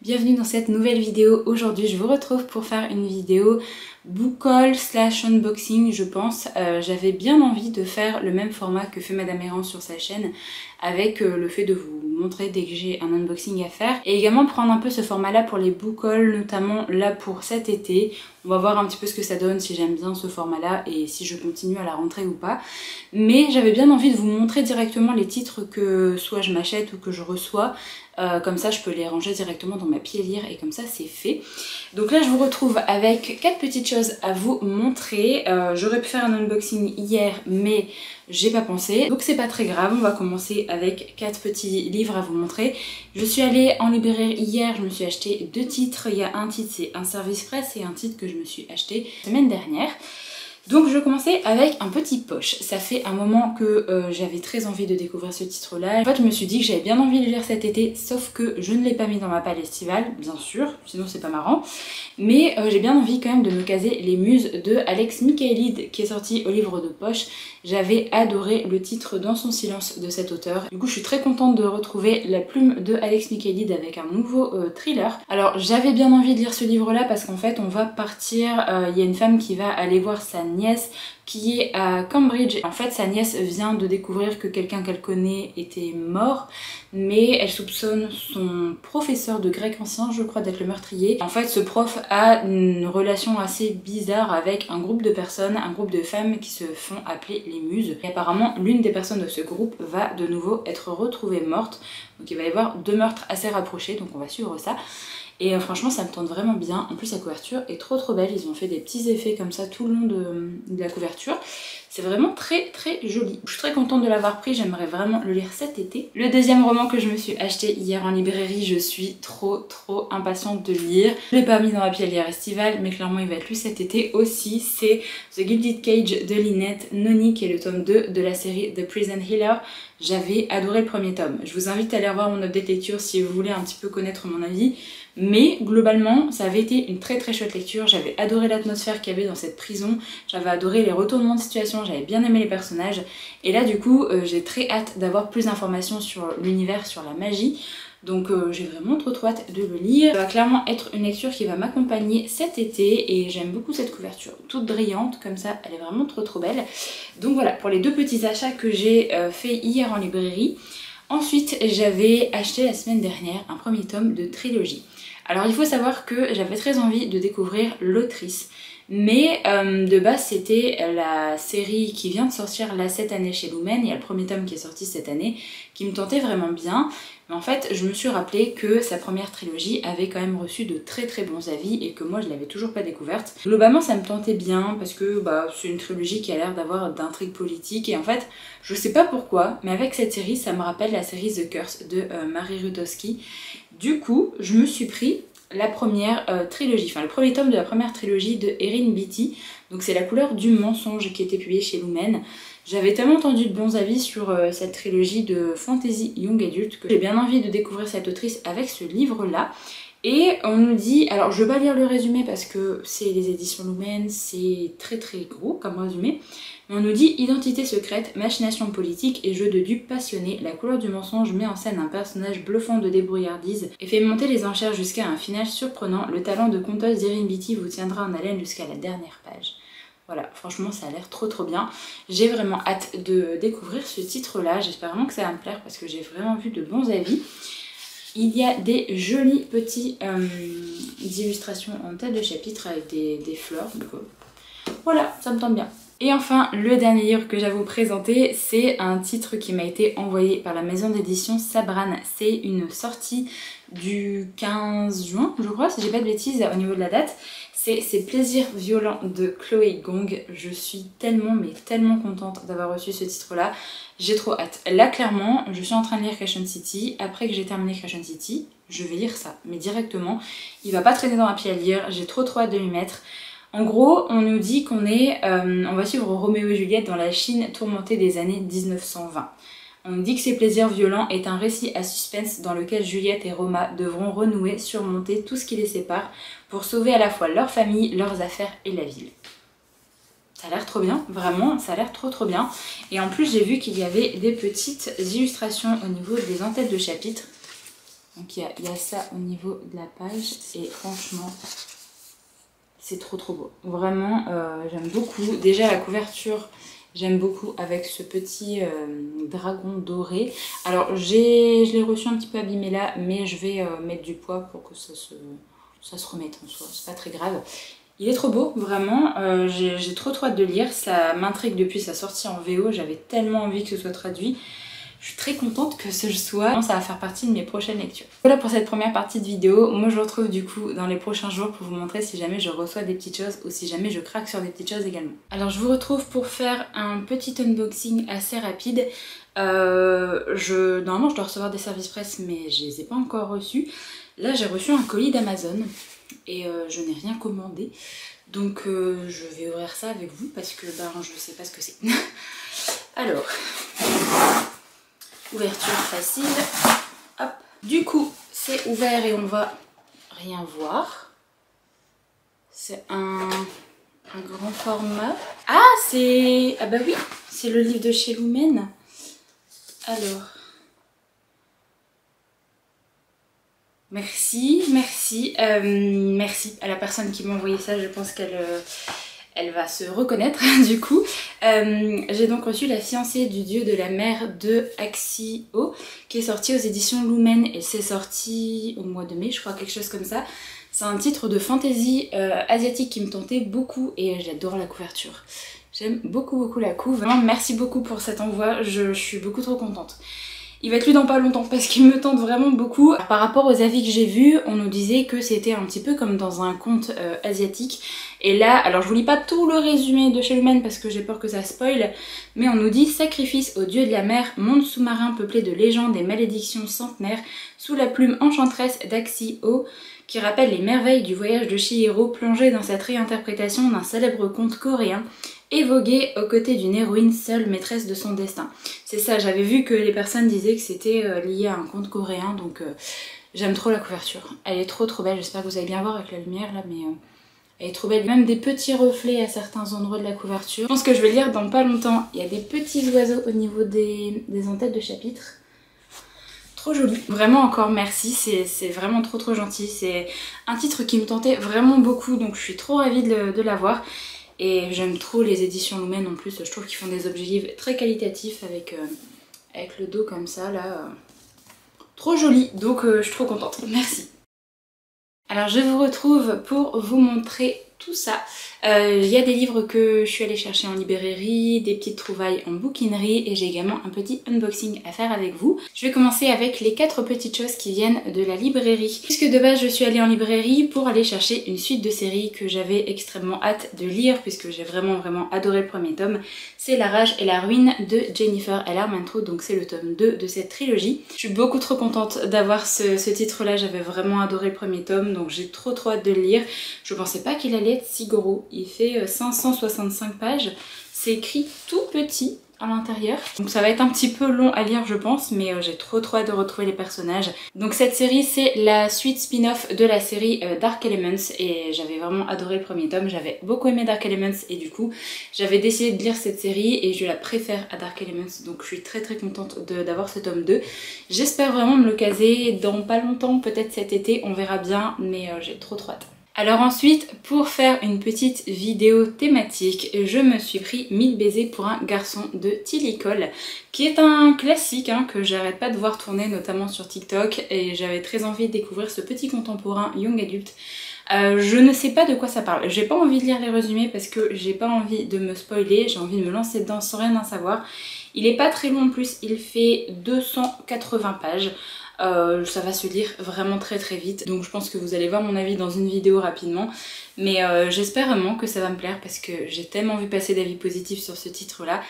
Bienvenue dans cette nouvelle vidéo. Aujourd'hui je vous retrouve pour faire une vidéo book haul slash unboxing je pense. J'avais bien envie de faire le même format que fait Madame Errant sur sa chaîne, avec le fait de vous montrer dès que j'ai un unboxing à faire, et également prendre un peu ce format là pour les book hauls, notamment là pour cet été. On va voir un petit peu ce que ça donne, si j'aime bien ce format là et si je continue à la rentrée ou pas. Mais j'avais bien envie de vous montrer directement les titres que soit je m'achète ou que je reçois. Comme ça je peux les ranger directement dans ma pile à lire et comme ça c'est fait. Donc là je vous retrouve avec 4 petites choses à vous montrer. J'aurais pu faire un unboxing hier mais j'ai pas pensé, donc c'est pas très grave. On va commencer avec 4 petits livres à vous montrer. Je suis allée en librairie hier, je me suis acheté 2 titres. Il y a un titre c'est Un service presse et un titre que je me suis acheté la semaine dernière. Donc je vais commencer avec un petit poche. Ça fait un moment que j'avais très envie de découvrir ce titre là. En fait je me suis dit que j'avais bien envie de le lire cet été, sauf que je ne l'ai pas mis dans ma palle estivale, bien sûr, sinon c'est pas marrant. Mais j'ai bien envie quand même de me caser Les Muses de Alex Michaelide qui est sorti au livre de poche. J'avais adoré le titre Dans son silence de cet auteur. Du coup je suis très contente de retrouver la plume de Alex Michaelide avec un nouveau thriller. Alors j'avais bien envie de lire ce livre là parce qu'en fait on va partir, il y a une femme qui va aller voir sa nièce qui est à Cambridge. En fait sa nièce vient de découvrir que quelqu'un qu'elle connaît était mort, mais elle soupçonne son professeur de grec ancien je crois d'être le meurtrier. En fait ce prof a une relation assez bizarre avec un groupe de personnes, un groupe de femmes qui se font appeler les Muses. Et apparemment l'une des personnes de ce groupe va de nouveau être retrouvée morte. Donc il va y avoir 2 meurtres assez rapprochés, donc on va suivre ça. Et franchement ça me tente vraiment bien. En plus la couverture est trop belle, ils ont fait des petits effets comme ça tout le long de la couverture. C'est vraiment très joli. Je suis très contente de l'avoir pris, j'aimerais vraiment le lire cet été. Le deuxième roman que je me suis acheté hier en librairie, je suis trop impatiente de le lire. Je l'ai pas mis dans ma pile à lire estivale, mais clairement il va être lu cet été aussi. C'est The Gilded Cage de Lynette Noni, qui est le tome 2 de la série The Prison Healer. J'avais adoré le premier tome. Je vous invite à aller voir mon update lecture si vous voulez un petit peu connaître mon avis. Mais globalement ça avait été une très chouette lecture. J'avais adoré l'atmosphère qu'il y avait dans cette prison, j'avais adoré les retournements de situation, j'avais bien aimé les personnages. Et là du coup j'ai très hâte d'avoir plus d'informations sur l'univers, sur la magie. Donc j'ai vraiment trop hâte de le lire. Ça va clairement être une lecture qui va m'accompagner cet été et j'aime beaucoup cette couverture toute brillante comme ça, elle est vraiment trop belle. Donc voilà pour les 2 petits achats que j'ai fait hier en librairie. Ensuite j'avais acheté la semaine dernière un premier tome de trilogie. Alors il faut savoir que j'avais très envie de découvrir l'autrice, mais de base c'était la série qui vient de sortir là cette année chez Lumen. Il y a le premier tome qui est sorti cette année qui me tentait vraiment bien, mais en fait je me suis rappelé que sa première trilogie avait quand même reçu de très bons avis et que moi je l'avais toujours pas découverte. Globalement ça me tentait bien parce que c'est une trilogie qui a l'air d'avoir d'intrigues politiques et en fait je sais pas pourquoi mais avec cette série ça me rappelle la série The Curse de Mary Rudowski. Du coup je me suis pris la première trilogie, enfin le premier tome de la première trilogie de Erin Beatty. Donc c'est La couleur du mensonge qui était publié chez Lumen. J'avais tellement entendu de bons avis sur cette trilogie de fantasy young adult que j'ai bien envie de découvrir cette autrice avec ce livre là. Et on nous dit, alors je vais pas lire le résumé parce que c'est les éditions Lumen, c'est très gros comme résumé, mais on nous dit identité secrète, machination politique et jeu de dupes passionné. La couleur du mensonge met en scène un personnage bluffant de débrouillardise et fait monter les enchères jusqu'à un final surprenant. Le talent de conteuse d'Erin Beatty vous tiendra en haleine jusqu'à la dernière page. Voilà, franchement ça a l'air trop bien. J'ai vraiment hâte de découvrir ce titre là, j'espère vraiment que ça va me plaire parce que j'ai vraiment vu de bons avis. Il y a des jolies petites illustrations en tête de chapitre avec des fleurs, donc voilà, ça me tente bien. Et enfin, le dernier livre que j'ai à vous présenter, c'est un titre qui m'a été envoyé par la maison d'édition Sabran. C'est une sortie du 15 juin, je crois, si j'ai pas de bêtises au niveau de la date. C'est Ces plaisirs violents de Chloé Gong. Je suis tellement contente d'avoir reçu ce titre-là. J'ai trop hâte. Là, clairement, je suis en train de lire Crescent City. Après que j'ai terminé Crescent City, je vais lire ça, mais directement. Il va pas traîner dans ma pile à lire. J'ai trop hâte de m'y mettre. En gros, on nous dit qu'on on va suivre Roméo et Juliette dans la Chine tourmentée des années 1920. On nous dit que Ces plaisirs violents est un récit à suspense dans lequel Juliette et Roma devront renouer, surmonter tout ce qui les sépare pour sauver à la fois leur famille, leurs affaires et la ville. Ça a l'air trop bien, vraiment, ça a l'air trop bien. Et en plus, j'ai vu qu'il y avait des petites illustrations au niveau des en-têtes de chapitres. Donc il y a ça au niveau de la page et franchement, c'est trop beau. Vraiment, j'aime beaucoup. Déjà la couverture, j'aime beaucoup avec ce petit dragon doré. Alors je l'ai reçu un petit peu abîmé là, mais je vais mettre du poids pour que ça se remette en soi. C'est pas très grave. Il est trop beau, vraiment. J'ai trop hâte de lire. Ça m'intrigue depuis sa sortie en VO. J'avais tellement envie que ce soit traduit. Je suis très contente que ce soit. Ça va faire partie de mes prochaines lectures. Voilà pour cette première partie de vidéo. Moi je vous retrouve du coup dans les prochains jours pour vous montrer si jamais je reçois des petites choses ou si jamais je craque sur des petites choses également. Alors je vous retrouve pour faire un petit unboxing assez rapide. Normalement je dois recevoir des services presse mais je les ai pas encore reçus. Là j'ai reçu un colis d'Amazon et je n'ai rien commandé. Donc je vais ouvrir ça avec vous parce que je sais pas ce que c'est. Alors... ouverture facile, hop. Du coup, c'est ouvert et on va rien voir. C'est un grand format. Ah, ah bah oui, c'est le livre de chez Lumen. Alors, merci à la personne qui m'a envoyé ça. Je pense qu'elle va se reconnaître du coup. J'ai donc reçu La fiancée du dieu de la mer de Axio qui est sorti aux éditions Lumen et c'est sorti au mois de mai, je crois, quelque chose comme ça. C'est un titre de fantasy asiatique qui me tentait beaucoup et j'adore la couverture. J'aime beaucoup la couve. Vraiment, merci beaucoup pour cet envoi, je suis beaucoup trop contente. Il va être lu dans pas longtemps parce qu'il me tente vraiment beaucoup. Par rapport aux avis que j'ai vus, on nous disait que c'était un petit peu comme dans un conte asiatique. Et là, alors je vous lis pas tout le résumé de chez Lumen parce que j'ai peur que ça spoil, mais on nous dit: sacrifice au dieu de la mer, monde sous-marin peuplé de légendes et malédictions centenaires, sous la plume enchanteresse d'Axio, qui rappelle les merveilles du voyage de Chihiro, plongé dans cette réinterprétation d'un célèbre conte coréen, et voguer aux côtés d'une héroïne seule maîtresse de son destin. C'est ça, j'avais vu que les personnes disaient que c'était lié à un conte coréen, donc j'aime trop la couverture. Elle est trop belle, j'espère que vous allez bien voir avec la lumière là, mais elle est trop belle. Même des petits reflets à certains endroits de la couverture. Je pense que je vais lire dans pas longtemps. Il y a des petits oiseaux au niveau des en-têtes de chapitres. Trop joli. Vraiment encore merci, c'est vraiment trop gentil. C'est un titre qui me tentait vraiment beaucoup, donc je suis trop ravie de l'avoir. Et j'aime trop les éditions Lumen en plus, je trouve qu'ils font des objets livres très qualitatifs avec le dos comme ça là. Trop joli, donc je suis trop contente, merci. Alors je vous retrouve pour vous montrer tout ça. Il y a des livres que je suis allée chercher en librairie, des petites trouvailles en bouquinerie et j'ai également un petit unboxing à faire avec vous. Je vais commencer avec les 4 petites choses qui viennent de la librairie. Puisque de base je suis allée en librairie pour aller chercher une suite de séries que j'avais extrêmement hâte de lire puisque j'ai vraiment adoré le premier tome. C'est La rage et la ruine de Jennifer L. Armentrout, donc c'est le tome 2 de cette trilogie. Je suis beaucoup trop contente d'avoir ce titre là, j'avais vraiment adoré le premier tome donc j'ai trop hâte de le lire. Je pensais pas qu'il allait être si gros. Il fait 565 pages. C'est écrit tout petit à l'intérieur. Donc ça va être un petit peu long à lire je pense, mais j'ai trop hâte de retrouver les personnages. Donc cette série c'est la suite spin-off de la série Dark Elements et j'avais vraiment adoré le premier tome. J'avais beaucoup aimé Dark Elements et du coup j'avais décidé de lire cette série et je la préfère à Dark Elements. Donc je suis très contente d'avoir ce tome 2. J'espère vraiment me le caser dans pas longtemps, peut-être cet été, on verra bien, mais j'ai trop hâte. Alors ensuite, pour faire une petite vidéo thématique, je me suis pris 1000 baisers pour un garçon de Tilly Cole, qui est un classique que j'arrête pas de voir tourner notamment sur TikTok et j'avais très envie de découvrir ce petit contemporain young adulte. Je ne sais pas de quoi ça parle, j'ai pas envie de lire les résumés parce que j'ai pas envie de me spoiler, j'ai envie de me lancer dedans sans rien en savoir. Il est pas très long en plus, il fait 280 pages. Ça va se lire vraiment très vite, donc je pense que vous allez voir mon avis dans une vidéo rapidement, mais j'espère vraiment que ça va me plaire parce que j'ai tellement vu passer d'avis positifs sur ce titre là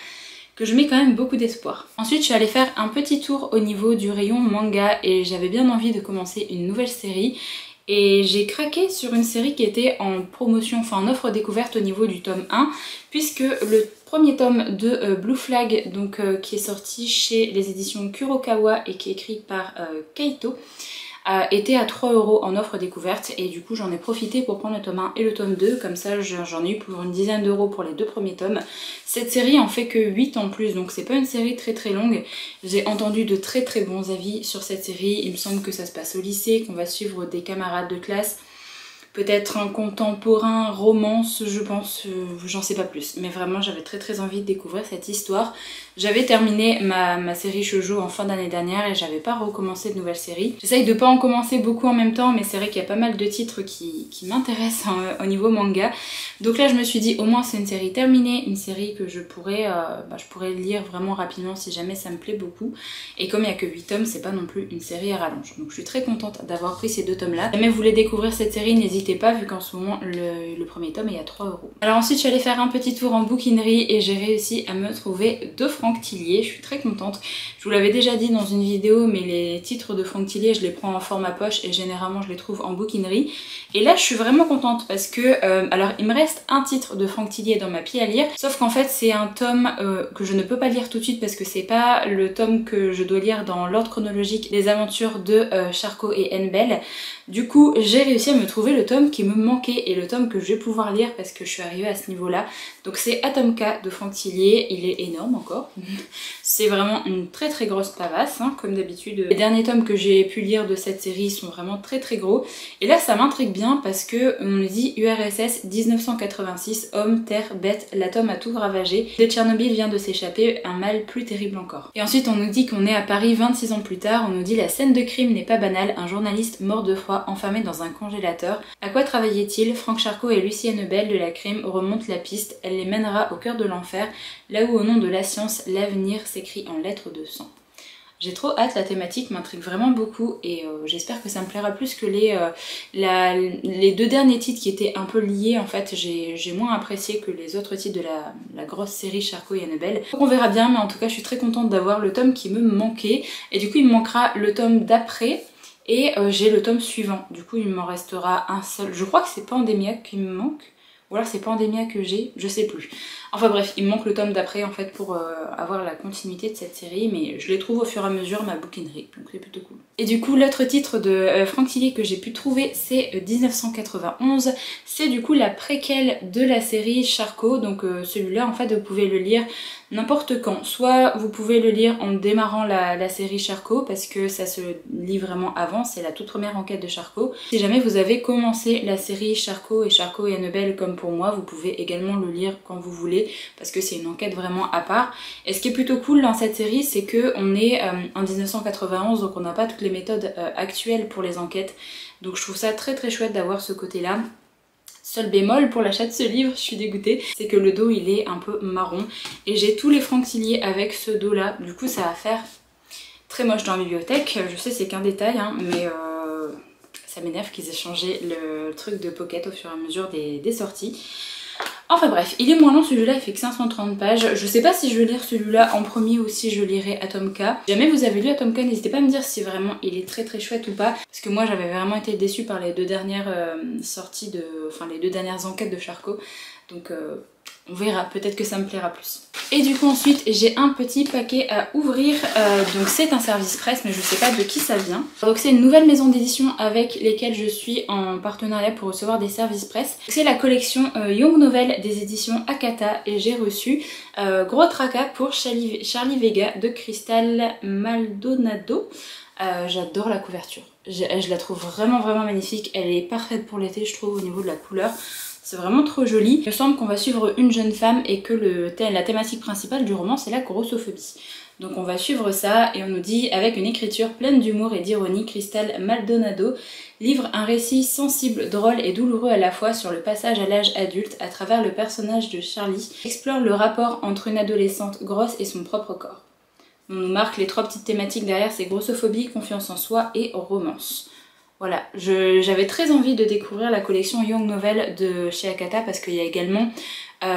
que je mets quand même beaucoup d'espoir. Ensuite je suis allée faire un petit tour au niveau du rayon manga et j'avais bien envie de commencer une nouvelle série Et j'ai craqué sur une série qui était en promotion, enfin en offre découverte au niveau du tome 1, puisque le premier tome de Blue Flag, donc qui est sorti chez les éditions Kurokawa et qui est écrit par Kaito, était à 3 € en offre découverte, et du coup j'en ai profité pour prendre le tome 1 et le tome 2, comme ça j'en ai eu pour une dizaine d'euros pour les 2 premiers tomes. Cette série en fait que 8 en plus, donc c'est pas une série très longue. J'ai entendu de très bons avis sur cette série. Il me semble que ça se passe au lycée, qu'on va suivre des camarades de classe, peut-être un contemporain, romance, je pense, j'en sais pas plus. Mais vraiment, j'avais très envie de découvrir cette histoire. J'avais terminé ma série shoujo en fin d'année dernière et j'avais pas recommencé de nouvelles séries. J'essaye de pas en commencer beaucoup en même temps, mais c'est vrai qu'il y a pas mal de titres qui m'intéressent au niveau manga. Donc là, je me suis dit, au moins c'est une série terminée, une série que je pourrais lire vraiment rapidement si jamais ça me plaît beaucoup. Et comme il y a que 8 tomes, c'est pas non plus une série à rallonge. Donc je suis très contente d'avoir pris ces 2 tomes-là. Si jamais vous voulez découvrir cette série, n'hésitez pas, vu qu'en ce moment, le premier tome est à 3 €. Alors ensuite, je suis allée faire un petit tour en bouquinerie et j'ai réussi à me trouver 2 Franck Tillier. Je suis très contente. Je vous l'avais déjà dit dans une vidéo, mais les titres de Franck Tillier, je les prends en format poche et généralement je les trouve en bouquinerie. Et là, je suis vraiment contente parce que, alors il me reste un titre de Franck Tillier dans ma pile à lire, sauf qu'en fait c'est un tome que je ne peux pas lire tout de suite parce que c'est pas le tome que je dois lire dans l'ordre chronologique des aventures de Charcot et N-Belle. Du coup, j'ai réussi à me trouver le tome qui me manquait et le tome que je vais pouvoir lire parce que je suis arrivée à ce niveau-là. Donc c'est Atomka de Franck Tillier, il est énorme encore. C'est vraiment une très grosse pavasse, hein, comme d'habitude. Les derniers tomes que j'ai pu lire de cette série sont vraiment très gros. Et là, ça m'intrigue bien parce que on nous dit URSS 1986, homme, terre, bête, l'atome a tout ravagé. De Tchernobyl vient de s'échapper, un mal plus terrible encore. Et ensuite, on nous dit qu'on est à Paris 26 ans plus tard. On nous dit la scène de crime n'est pas banale, un journaliste mort de froid enfermé dans un congélateur. À quoi travaillait-il? Franck Charcot et Lucienne Bell de la crime remontent la piste. Elle les mènera au cœur de l'enfer, là où au nom de la science, l'avenir s'écrit en lettres de sang. J'ai trop hâte, la thématique m'intrigue vraiment beaucoup et j'espère que ça me plaira plus que les 2 derniers titres qui étaient un peu liés. En fait, j'ai moins apprécié que les autres titres de la grosse série Charcot et Annabelle. Donc on verra bien, mais en tout cas je suis très contente d'avoir le tome qui me manquait. Et du coup il me manquera le tome d'après. Et j'ai le tome suivant, du coup il m'en restera un seul. Je crois que c'est Pandémia qui me manque, ou alors c'est Pandémia que j'ai, je sais plus. Enfin bref, il me manque le tome d'après en fait pour avoir la continuité de cette série, mais je les trouve au fur et à mesure à ma bouquinerie, donc c'est plutôt cool. Et du coup l'autre titre de Franck Tillier que j'ai pu trouver c'est 1991, c'est du coup la préquelle de la série Charcot, donc celui-là en fait vous pouvez le lire n'importe quand. Soit vous pouvez le lire en démarrant la série Charcot parce que ça se lit vraiment avant, c'est la toute première enquête de Charcot. Si jamais vous avez commencé la série Charcot et Annabelle comme pour moi, vous pouvez également le lire quand vous voulez parce que c'est une enquête vraiment à part. Et ce qui est plutôt cool dans cette série, c'est que on est en 1991, donc on n'a pas toutes les méthodes actuelles pour les enquêtes. Donc je trouve ça très chouette d'avoir ce côté-là. Seul bémol pour l'achat de ce livre, je suis dégoûtée, c'est que le dos il est un peu marron et j'ai tous les Franck Tillier avec ce dos là, du coup ça va faire très moche dans la bibliothèque. Je sais c'est qu'un détail hein, mais ça m'énerve qu'ils aient changé le truc de pocket au fur et à mesure des sorties. Enfin bref, il est moins long celui-là, il fait que 530 pages. Je sais pas si je vais lire celui-là en premier ou si je lirai Atomka. Si jamais vous avez lu Atomka, n'hésitez pas à me dire si vraiment il est très chouette ou pas. Parce que moi j'avais vraiment été déçue par les 2 dernières sorties enfin les 2 dernières enquêtes de Charcot. Donc on verra, peut-être que ça me plaira plus. Et du coup ensuite j'ai un petit paquet à ouvrir, donc c'est un service presse mais je sais pas de qui ça vient. Donc c'est une nouvelle maison d'édition avec lesquelles je suis en partenariat pour recevoir des services presse. C'est la collection Young Novel des éditions Akata et j'ai reçu gros tracas pour Charlie Vega de Cristal Maldonado. J'adore la couverture, je la trouve vraiment magnifique, elle est parfaite pour l'été je trouve au niveau de la couleur. C'est vraiment trop joli. Il me semble qu'on va suivre une jeune femme et que la thématique principale du roman c'est la grossophobie. Donc on va suivre ça et on nous dit avec une écriture pleine d'humour et d'ironie, Cristal Maldonado livre un récit sensible, drôle et douloureux à la fois sur le passage à l'âge adulte à travers le personnage de Charlie, explore le rapport entre une adolescente grosse et son propre corps. On nous marque les 3 petites thématiques derrière, c'est grossophobie, confiance en soi et romance. Voilà, j'avais très envie de découvrir la collection Young Novel de chez Akata parce qu'il y a également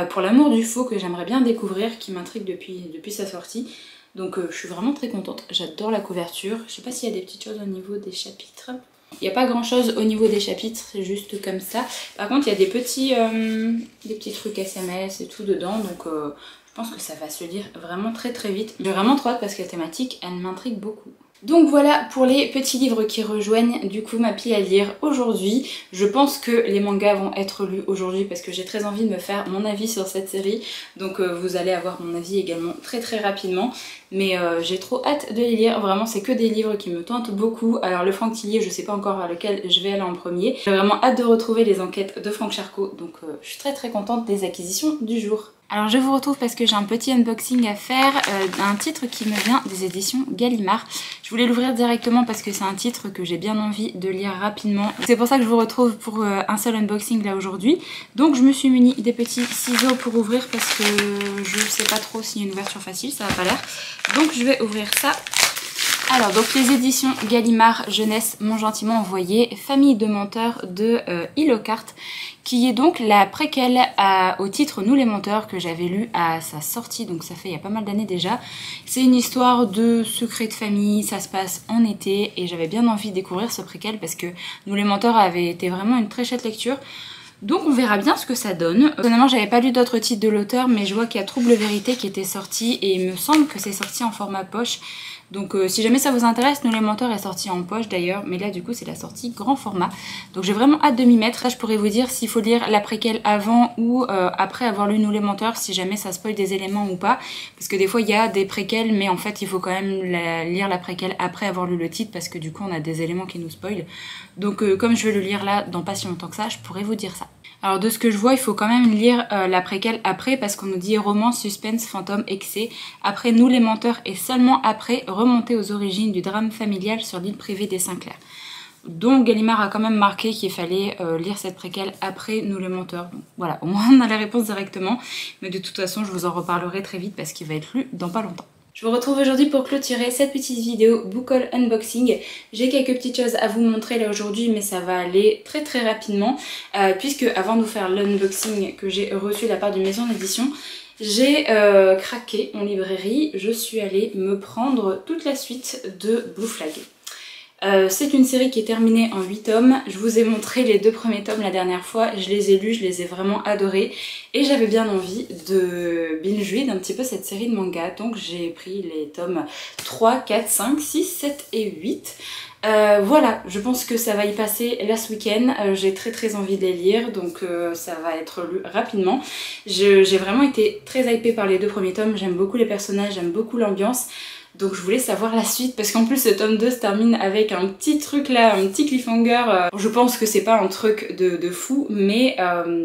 Pour l'amour du faux que j'aimerais bien découvrir, qui m'intrigue depuis sa sortie. Donc je suis vraiment très contente, j'adore la couverture. Je sais pas s'il y a des petites choses au niveau des chapitres. Il n'y a pas grand chose au niveau des chapitres, c'est juste comme ça. Par contre il y a des petits trucs SMS et tout dedans, donc je pense que ça va se lire vraiment très vite. J'ai vraiment trop hâte parce que la thématique elle m'intrigue beaucoup. Donc voilà pour les petits livres qui rejoignent du coup ma pile à lire aujourd'hui. Je pense que les mangas vont être lus aujourd'hui parce que j'ai très envie de me faire mon avis sur cette série. Donc vous allez avoir mon avis également très rapidement. Mais j'ai trop hâte de les lire, vraiment c'est que des livres qui me tentent beaucoup. Alors le Franck Tillier, je sais pas encore vers lequel je vais aller en premier. J'ai vraiment hâte de retrouver les enquêtes de Franck Charcot, donc je suis très contente des acquisitions du jour. Alors je vous retrouve parce que j'ai un petit unboxing à faire d'un titre qui me vient des éditions Gallimard. Je voulais l'ouvrir directement parce que c'est un titre que j'ai bien envie de lire rapidement. C'est pour ça que je vous retrouve pour un seul unboxing là aujourd'hui. Donc je me suis munie des petits ciseaux pour ouvrir parce que je sais pas trop s'il y a une ouverture facile, ça va pas l'air. Donc je vais ouvrir ça. Alors donc les éditions Gallimard Jeunesse m'ont gentiment envoyé Famille de menteurs de Hilocart, qui est donc la préquelle au titre Nous les menteurs que j'avais lu à sa sortie, donc ça fait il y a pas mal d'années déjà. C'est une histoire de secret de famille, ça se passe en été et j'avais bien envie de découvrir ce préquel parce que Nous les menteurs avait été vraiment une très chouette lecture. Donc on verra bien ce que ça donne. Personnellement j'avais pas lu d'autres titres de l'auteur, mais je vois qu'il y a Trouble Vérité qui était sorti et il me semble que c'est sorti en format poche. Donc si jamais ça vous intéresse, Nous les menteurs est sorti en poche d'ailleurs, mais là du coup c'est la sortie grand format. Donc j'ai vraiment hâte de m'y mettre. Là je pourrais vous dire s'il faut lire la préquelle avant ou après avoir lu Nous les menteurs, si jamais ça spoil des éléments ou pas. Parce que des fois il y a des préquelles, mais en fait il faut quand même lire la préquelle après avoir lu le titre, parce que du coup on a des éléments qui nous spoilent. Donc comme je vais le lire là dans pas si longtemps que ça, je pourrais vous dire ça. Alors de ce que je vois, il faut quand même lire la préquelle après, parce qu'on nous dit romance, suspense, fantôme, excès. Après Nous les menteurs et seulement après remonter aux origines du drame familial sur l'île privée des Sinclair. Donc Gallimard a quand même marqué qu'il fallait lire cette préquelle après Nous les menteurs. Donc voilà, au moins on a la réponse directement. Mais de toute façon, je vous en reparlerai très vite parce qu'il va être lu dans pas longtemps. Je vous retrouve aujourd'hui pour clôturer cette petite vidéo book haul unboxing. J'ai quelques petites choses à vous montrer là aujourd'hui, mais ça va aller très rapidement, puisque avant de vous faire l'unboxing que j'ai reçu de la part d'une maison d'édition, j'ai craqué en librairie. Je suis allée me prendre toute la suite de Blue Flag. C'est une série qui est terminée en 8 tomes. Je vous ai montré les 2 premiers tomes la dernière fois, je les ai lus, je les ai vraiment adorés et j'avais bien envie de binge-read d'un petit peu cette série de manga, donc j'ai pris les tomes 3, 4, 5, 6, 7 et 8. Voilà, je pense que ça va y passer là ce week-end. J'ai très envie de les lire, donc ça va être lu rapidement. J'ai vraiment été très hypée par les 2 premiers tomes, j'aime beaucoup les personnages, j'aime beaucoup l'ambiance. Donc je voulais savoir la suite parce qu'en plus ce tome 2 se termine avec un petit truc là, un petit cliffhanger. Je pense que c'est pas un truc de fou, mais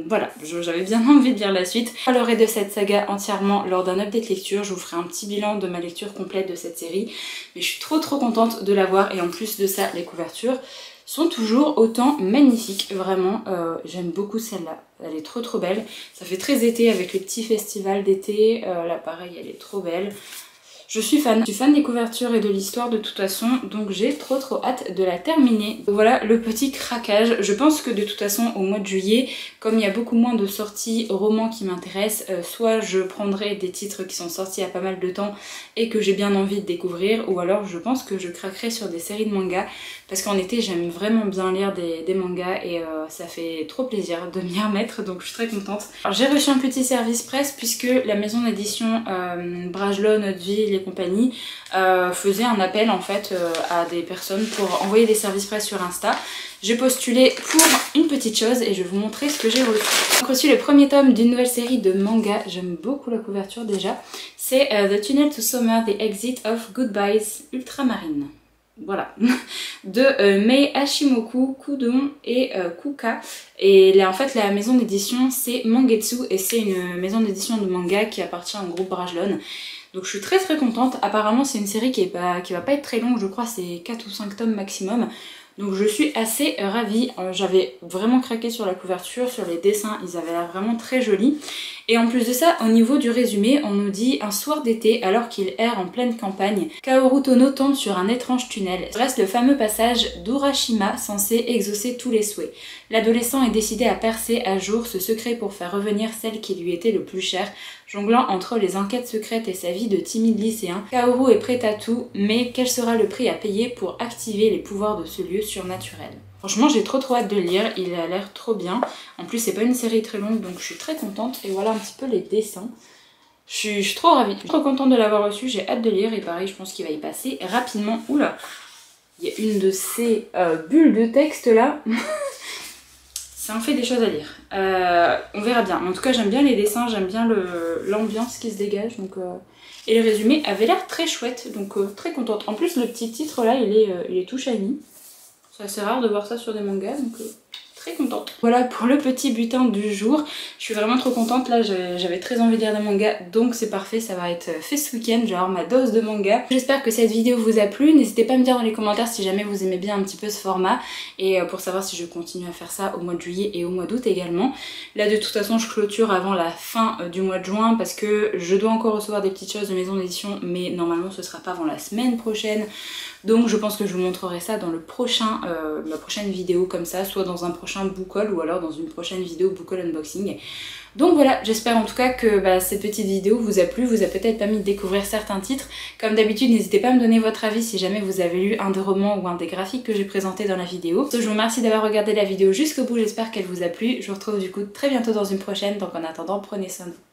voilà, j'avais bien envie de lire la suite. Je parlerai de cette saga entièrement lors d'un update lecture, je vous ferai un petit bilan de ma lecture complète de cette série. Mais je suis trop contente de l'avoir et en plus de ça, les couvertures sont toujours autant magnifiques, vraiment. J'aime beaucoup celle-là, elle est trop belle. Ça fait très été avec les petits festivals d'été, là pareil elle est trop belle. Je suis fan des couvertures et de l'histoire de toute façon, donc j'ai trop hâte de la terminer. Voilà le petit craquage. Je pense que de toute façon au mois de juillet, comme il y a beaucoup moins de sorties romans qui m'intéressent, soit je prendrai des titres qui sont sortis il y a pas mal de temps et que j'ai bien envie de découvrir, ou alors je pense que je craquerai sur des séries de mangas, parce qu'en été j'aime vraiment bien lire des mangas et ça fait trop plaisir de m'y remettre, donc je suis très contente. J'ai reçu un petit service presse puisque la maison d'édition Brajlon, Notre Vie et compagnie faisait un appel en fait à des personnes pour envoyer des services presse sur Insta. J'ai postulé pour une petite chose et je vais vous montrer ce que j'ai reçu. J'ai reçu le premier tome d'une nouvelle série de manga, j'aime beaucoup la couverture déjà. C'est The Tunnel to Summer, The Exit of Goodbyes Ultramarine. Voilà, de Mei Hashimoku, Kudon et Kuka. Et là en fait la maison d'édition c'est Mangetsu et c'est une maison d'édition de manga qui appartient au groupe Brajlon. Donc je suis très contente. Apparemment c'est une série qui va pas être très longue, je crois c'est 4 ou 5 tomes maximum. Donc je suis assez ravie, j'avais vraiment craqué sur la couverture, sur les dessins, ils avaient l'air vraiment très jolis. Et en plus de ça, au niveau du résumé, on nous dit un soir d'été, alors qu'il erre en pleine campagne, Kaoru Tono tombe sur un étrange tunnel. Reste le fameux passage d'Urashima censé exaucer tous les souhaits. L'adolescent est décidé à percer à jour ce secret pour faire revenir celle qui lui était le plus chère, jonglant entre les enquêtes secrètes et sa vie de timide lycéen. Kaoru est prêt à tout, mais quel sera le prix à payer pour activer les pouvoirs de ce lieu surnaturel. Franchement j'ai trop hâte de le lire, il a l'air trop bien. En plus c'est pas une série très longue donc je suis très contente. Et voilà un petit peu les dessins. Je suis trop ravie, je suis trop contente de l'avoir reçu, j'ai hâte de lire et pareil je pense qu'il va y passer rapidement. Oula, il y a une de ces bulles de texte là. Ça en fait des choses à lire. On verra bien. En tout cas j'aime bien les dessins, j'aime bien l'ambiance qui se dégage. Donc, et le résumé avait l'air très chouette, donc très contente. En plus le petit titre là il est tout shiny. C'est assez rare de voir ça sur des mangas, donc très contente. Voilà pour le petit butin du jour. Je suis vraiment trop contente. Là j'avais très envie de lire des mangas, donc c'est parfait, ça va être fait ce week-end, genre ma dose de manga. J'espère que cette vidéo vous a plu. N'hésitez pas à me dire dans les commentaires si jamais vous aimez bien un petit peu ce format, et pour savoir si je continue à faire ça au mois de juillet et au mois d'août également. Là de toute façon je clôture avant la fin du mois de juin parce que je dois encore recevoir des petites choses de maison d'édition, mais normalement ce sera pas avant la semaine prochaine. Donc je pense que je vous montrerai ça dans le prochain, la prochaine vidéo comme ça, soit dans un prochain book haul ou alors dans une prochaine vidéo book haul unboxing. Donc voilà, j'espère en tout cas que cette petite vidéo vous a plu, vous a peut-être permis de découvrir certains titres. Comme d'habitude, n'hésitez pas à me donner votre avis si jamais vous avez lu un des romans ou un des graphiques que j'ai présenté dans la vidéo. Je vous remercie d'avoir regardé la vidéo jusqu'au bout, j'espère qu'elle vous a plu. Je vous retrouve du coup très bientôt dans une prochaine, donc en attendant, prenez soin de vous.